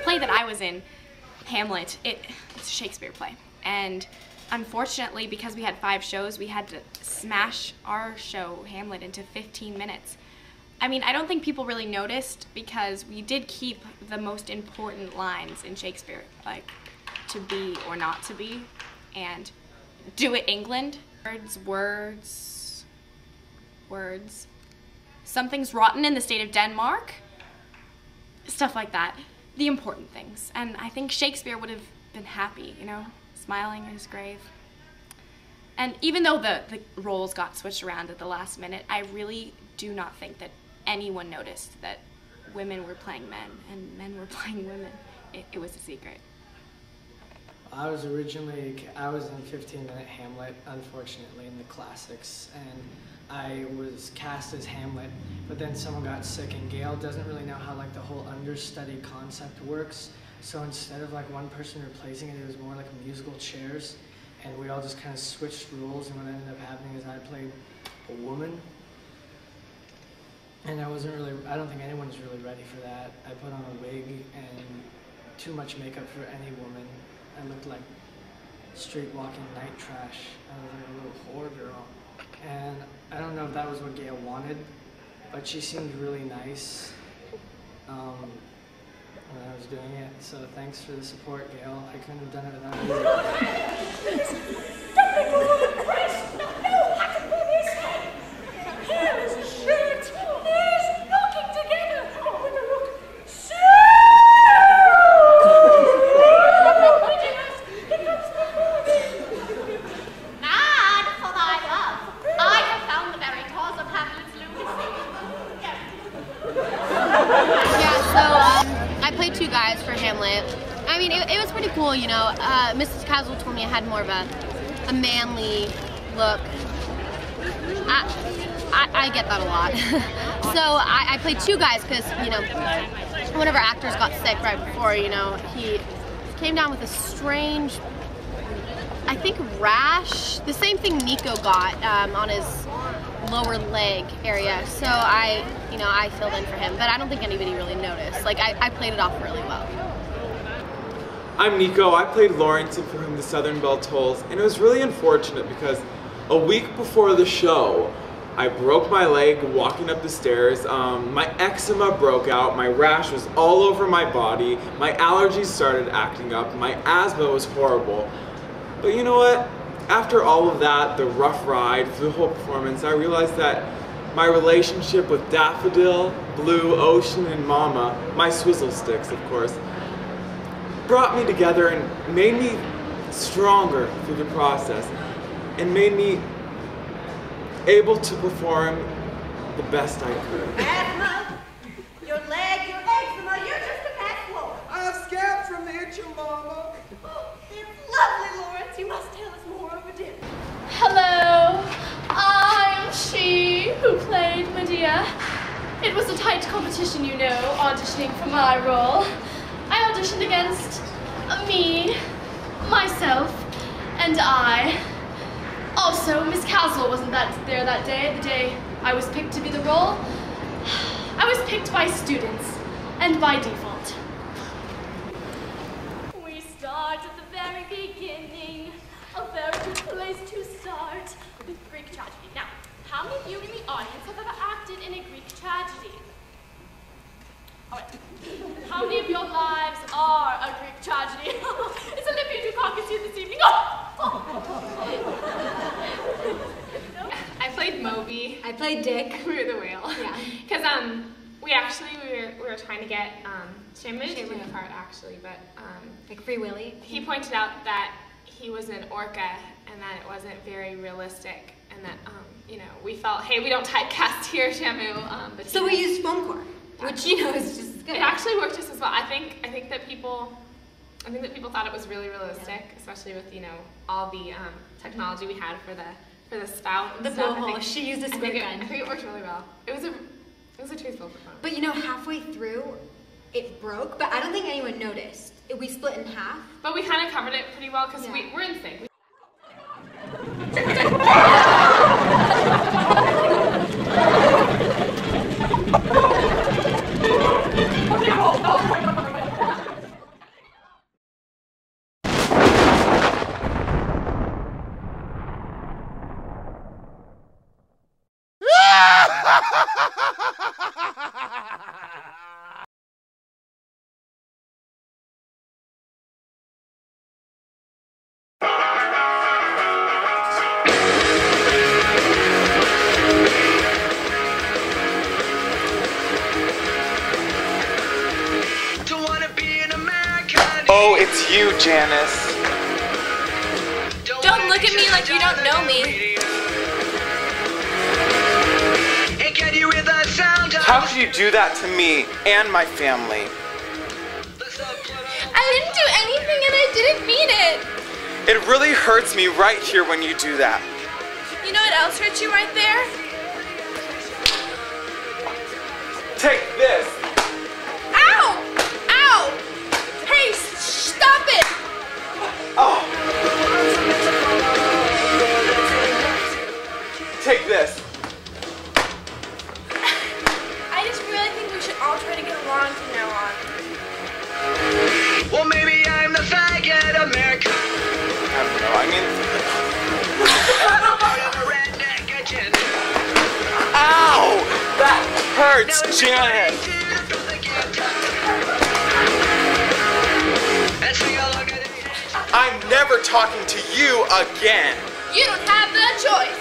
play that I was in, Hamlet, it's a Shakespeare play. And unfortunately, because we had 5 shows, we had to smash our show, Hamlet, into 15 minutes. I mean, I don't think people really noticed because we did keep the most important lines in Shakespeare, like to be or not to be, and do it England. Words. Something's rotten in the state of Denmark. Stuff like that. The important things. And I think Shakespeare would have been happy, you know, smiling in his grave. And even though the roles got switched around at the last minute, I really do not think that anyone noticed that women were playing men and men were playing women. It was a secret. I was in 15-minute Hamlet, unfortunately, in the classics, and I was cast as Hamlet, but then someone got sick, and Gail doesn't really know how like the whole understudy concept works, so instead of like one person replacing it, it was more like musical chairs, and we all just kind of switched roles, and what ended up happening is I played a woman, and I don't think anyone's really ready for that. I put on a wig and too much makeup for any woman. I looked like street walking night trash. I was like a little whore girl. And I don't know if that was what Gail wanted, but she seemed really nice when I was doing it. So thanks for the support, Gail. I couldn't have done it without you. I played 2 guys for Hamlet. I mean, it was pretty cool, you know. Mrs. Caswell told me I had more of a manly look. I get that a lot. So I played 2 guys because, you know, one of our actors got sick right before, you know. He came down with a strange, I think, rash. The same thing Nico got on his lower leg area. So I filled in for him, but I don't think anybody really noticed. Like, I played it off really well. I'm Nico. I played Lawrence, for whom the Southern Belle tolls, and it was really unfortunate because a week before the show, I broke my leg walking up the stairs. My eczema broke out, my rash was all over my body, my allergies started acting up, my asthma was horrible. But you know what? After all of that, the rough ride through the whole performance, I realized that my relationship with Daffodil, Blue, Ocean, and Mama, my swizzle sticks, of course, brought me together and made me stronger through the process and made me able to perform the best I could. Asthma, your leg, your eczema, you're just a fat floor. I'm scared from the itching, Mama. Oh, it's lovely, Lawrence. You must tell us more over dinner. Hello, I am she who played Medea. It was a tight competition, you know, auditioning for my role. I auditioned against me, myself, and I. Also, Miss Caswell wasn't there that day, the day I was picked to be the role. I was picked by students, and by default. We start at the very beginning. A very good place to start with Greek tragedy. Now, how many of you in the audience have ever acted in a Greek tragedy? All right. How many of your lives are a Greek tragedy? It's Olympia Dukakis here this evening. I played Moby. I played Dick. We were the whale. Yeah. Because we were trying to get Shamu to do the part actually, but like Free Willy. He pointed out that he was an orca and that it wasn't very realistic, and that you know, we felt, hey, we don't typecast here, Shamu. But so we used foam core, which, you know, is just as good. It actually worked just as well. I think that people thought it was really realistic, especially with, you know, all the technology we had for the spout and the stuff. blowhole. She used a squirt gun. I think it worked really well. It was a truthful performance. But you know, halfway through, it broke, but I don't think anyone noticed. We split in half. But we kind of covered it pretty well because we're in sync. Oh, it's you, Janice. Don't look at me like you don't know me. How could you do that to me and my family? I didn't do anything and I didn't mean it. It really hurts me right here when you do that. You know what else hurts you right there? Take this. Ow! Ow! Hey, stop it! Oh. Take this. I just really think we should all try to get along from now on. Well, maybe I'm the faggot American. I don't know, I mean... Ow! That hurts, Janet! I'm never talking to you again! You don't have that choice!